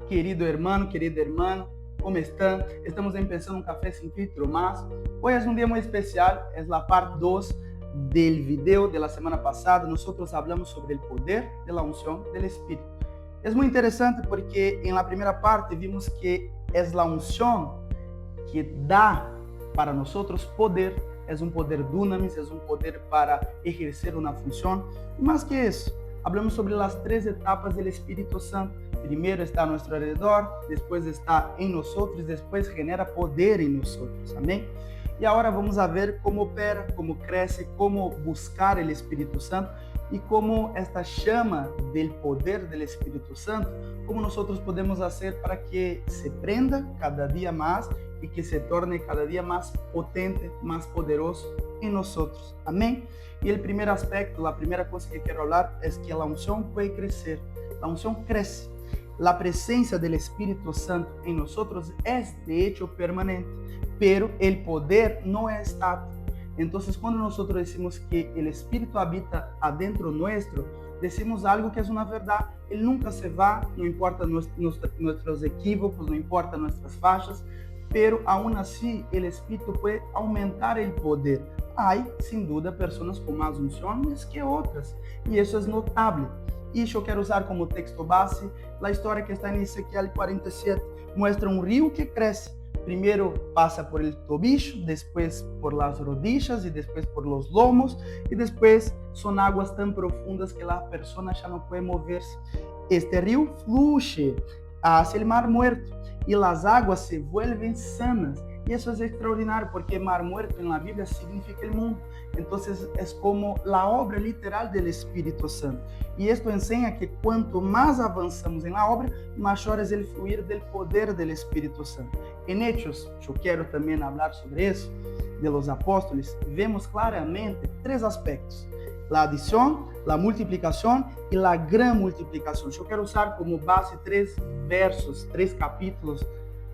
querido hermano, querida hermana, ¿cómo están? Estamos empezando un café sin filtro más. Hoy es un día muy especial, es la parte 2 del video de la semana pasada. Nosotros hablamos sobre el poder de la unción del Espíritu. Es muy interesante porque en la primera parte vimos que es la unción que da para nosotros poder, es un poder dunamis, es un poder para ejercer una función. Y más que eso, hablamos sobre las 3 etapas del Espíritu Santo. Primero está a nuestro alrededor, después está en nosotros y después genera poder en nosotros. Amén. Y ahora vamos a ver cómo opera, cómo crece, cómo buscar el Espíritu Santo y cómo esta llama del poder del Espíritu Santo, cómo nosotros podemos hacer para que se prenda cada día más y que se torne cada día más potente, más poderoso en nosotros. Amén. Y el primer aspecto, la primera cosa que quiero hablar es que la unción puede crecer. La unción crece. La presencia del Espíritu Santo en nosotros es de hecho permanente, pero el poder no es estático. Entonces, cuando nosotros decimos que el Espíritu habita adentro nuestro, decimos algo que es una verdad. Él nunca se va, no importa nuestros equívocos, no importa nuestras fallas, pero aún así el Espíritu puede aumentar el poder. Hay, sin duda, personas con más unciones que otras, y eso es notable. Y yo quiero usar como texto base la historia que está en Ezequiel 47. Muestra un río que crece. Primero pasa por el tobillo, después por las rodillas y después por los lomos. Y después son aguas tan profundas que la persona ya no puede moverse. Este río fluye hacia el mar muerto y las aguas se vuelven sanas. Y eso es extraordinario porque mar muerto en la Biblia significa el mundo. Entonces es como la obra literal del Espíritu Santo. Y esto enseña que cuanto más avanzamos en la obra, mayor es el fluir del poder del Espíritu Santo. En Hechos, yo quiero también hablar sobre eso, de los apóstoles, vemos claramente 3 aspectos. La adición, la multiplicación y la gran multiplicación. Yo quiero usar como base 3 versos, 3 capítulos.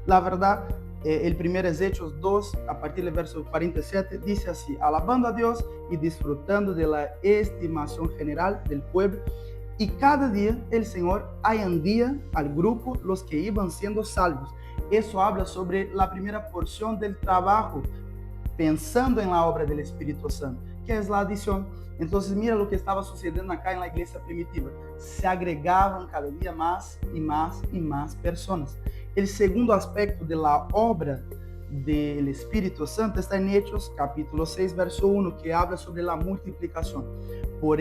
La verdad, el primero es Hechos 2, a partir del verso 47, dice así: alabando a Dios y disfrutando de la estimación general del pueblo, y cada día el Señor añadía al grupo los que iban siendo salvos. Eso habla sobre la primera porción del trabajo, pensando en la obra del Espíritu Santo, que es la adición. Entonces mira lo que estaba sucediendo acá en la iglesia primitiva. Se agregaban cada día más y más y más personas. El segundo aspecto de la obra del Espíritu Santo está en Hechos capítulo 6, verso 1, que habla sobre la multiplicación. Por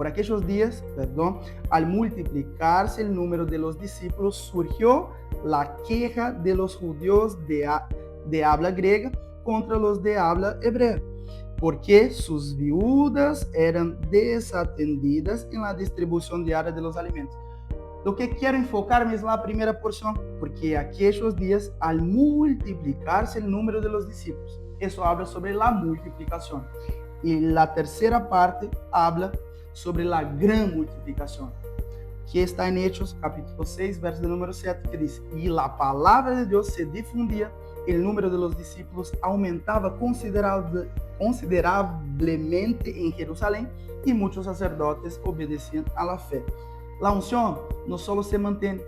aquellos días, al multiplicarse el número de los discípulos, surgió la queja de los judíos de habla griega contra los de habla hebrea, porque sus viudas eran desatendidas en la distribución diaria de los alimentos. Lo que quiero enfocarme es la primera porción, porque aquellos días, al multiplicarse el número de los discípulos, eso habla sobre la multiplicación. Y la tercera parte habla sobre la gran multiplicación, que está en Hechos capítulo 6, verso de número 7, que dice: y la palabra de Dios se difundía, el número de los discípulos aumentaba considerablemente en Jerusalén, y muchos sacerdotes obedecían a la fe. La unción no solo se mantiene,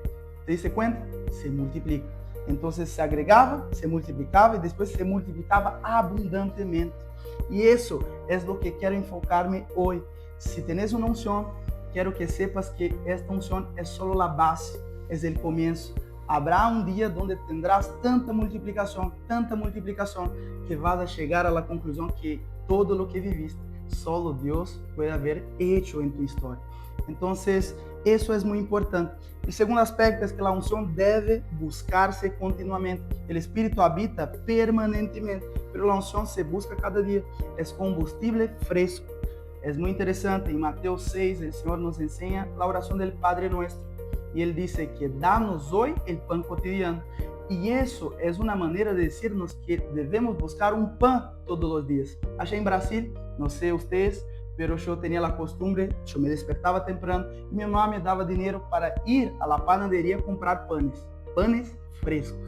¿te diste cuenta? Se multiplica. Entonces se agregaba, se multiplicaba y después se multiplicaba abundantemente. Y eso es lo que quiero enfocarme hoy. Si tenés una unción, quiero que sepas que esta unción es solo la base, es el comienzo. Habrá un día donde tendrás tanta multiplicación, que vas a llegar a la conclusión que todo lo que viviste, solo Dios puede haber hecho en tu historia. Entonces, eso es muy importante. El segundo aspecto es que la unción debe buscarse continuamente. El Espíritu habita permanentemente, pero la unción se busca cada día. Es combustible fresco. Es muy interesante. En Mateo 6, el Señor nos enseña la oración del Padre Nuestro. Y Él dice que danos hoy el pan cotidiano. Y eso es una manera de decirnos que debemos buscar un pan todos los días. Allá en Brasil, no sé ustedes, pero yo tenía la costumbre, yo me despertaba temprano y mi mamá me daba dinero para ir a la panadería a comprar panes frescos.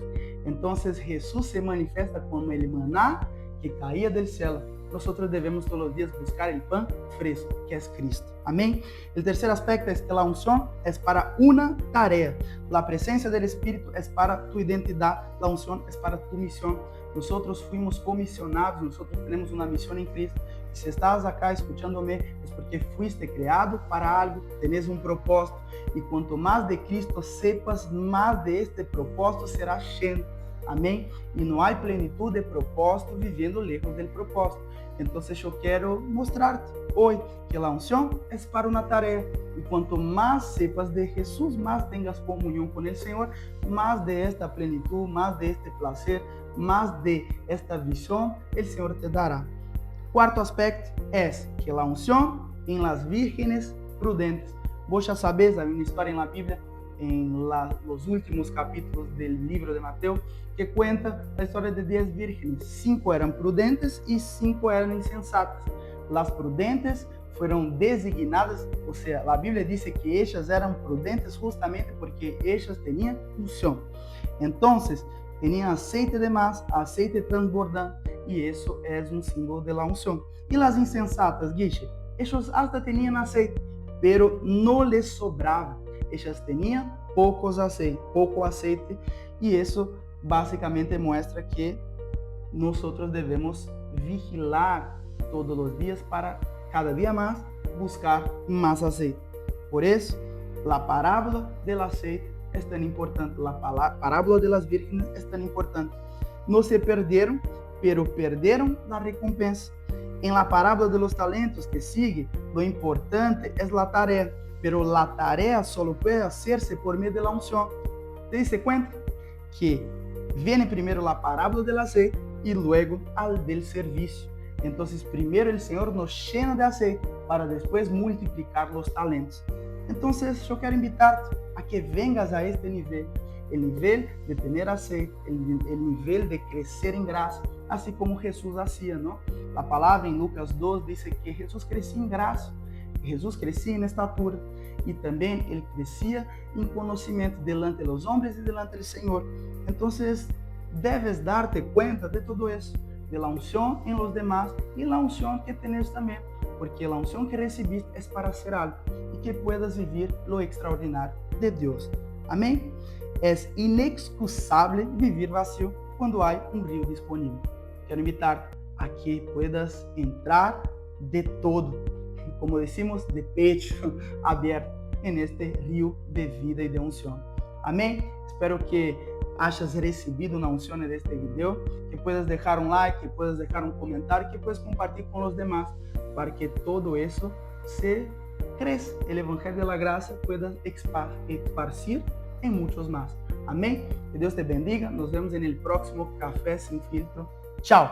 Entonces Jesús se manifiesta como el maná que caía del cielo. nosotros debemos todos los días buscar el pan fresco, que es Cristo. Amén. El tercer aspecto es que la unción es para una tarea. La presencia del Espíritu es para tu identidad. La unción es para tu misión. Nosotros fuimos comisionados, nosotros tenemos una misión en Cristo. Y si estás acá escuchándome, es porque fuiste creado para algo, tenés un propósito. Y cuanto más de Cristo sepas, más de este propósito será lleno. Amém? E não há plenitude de propósito vivendo lejos do propósito. Então, eu quero mostrar-te hoje que a unção é para uma tarefa. E quanto mais sepas de Jesus, mais tenhas comunhão com o Senhor, mais de esta plenitude, mais de este prazer, mais de esta visão, o Senhor te dará. Quarto aspecto é que a unção em las vírgenes prudentes. Vos já sabes, há uma história na Bíblia, los últimos capítulos del libro de Mateo, que cuenta la historia de 10 vírgenes. 5 eran prudentes y 5 eran insensatas. Las prudentes fueron designadas, o sea, la Biblia dice que ellas eran prudentes justamente porque ellas tenían unción. Entonces, tenían aceite de más, aceite transbordante, y eso es un símbolo de la unción. Y las insensatas, Guiche, ellos hasta tenían aceite, pero no les sobraba. Ellas tenían pouco aceite, y eso básicamente muestra que nosotros debemos vigilar todos los días para cada día más buscar más aceite. Por eso, la parábola del aceite es tan importante, la parábola de las vírgenes es tan importante. No se perdieron, pero perdieron la recompensa. En la parábola de los talentos que sigue, lo importante es la tarea. Pero la tarea solo puede hacerse por medio de la unción. ¿Te diste cuenta? Que viene primero la parábola del aceite y luego al del servicio. Entonces, primero el Señor nos llena de aceite para después multiplicar los talentos. Entonces, yo quiero invitarte a que vengas a este nivel. El nivel de tener aceite, el nivel de crecer en gracia, así como Jesús hacía, ¿no? La palabra en Lucas 2 dice que Jesús crecía en gracia. Jesús crecía en estatura y también él crecía en conocimiento delante de los hombres y delante del Señor. Entonces, debes darte cuenta de todo eso, de la unción en los demás y la unción que tienes también, porque la unción que recibiste es para hacer algo y que puedas vivir lo extraordinario de Dios. Amén. Es inexcusable vivir vacío cuando hay un río disponible. Quiero invitarte a que puedas entrar de todo, como decimos, de pecho abierto en este río de vida y de unción. Amén. Espero que hayas recibido una unción en este video, que puedas dejar un like, que puedas dejar un comentario, que puedas compartir con los demás para que todo eso se crezca, el Evangelio de la Gracia pueda esparcir en muchos más. Amén. Que Dios te bendiga. Nos vemos en el próximo Café Sin Filtro. Chao.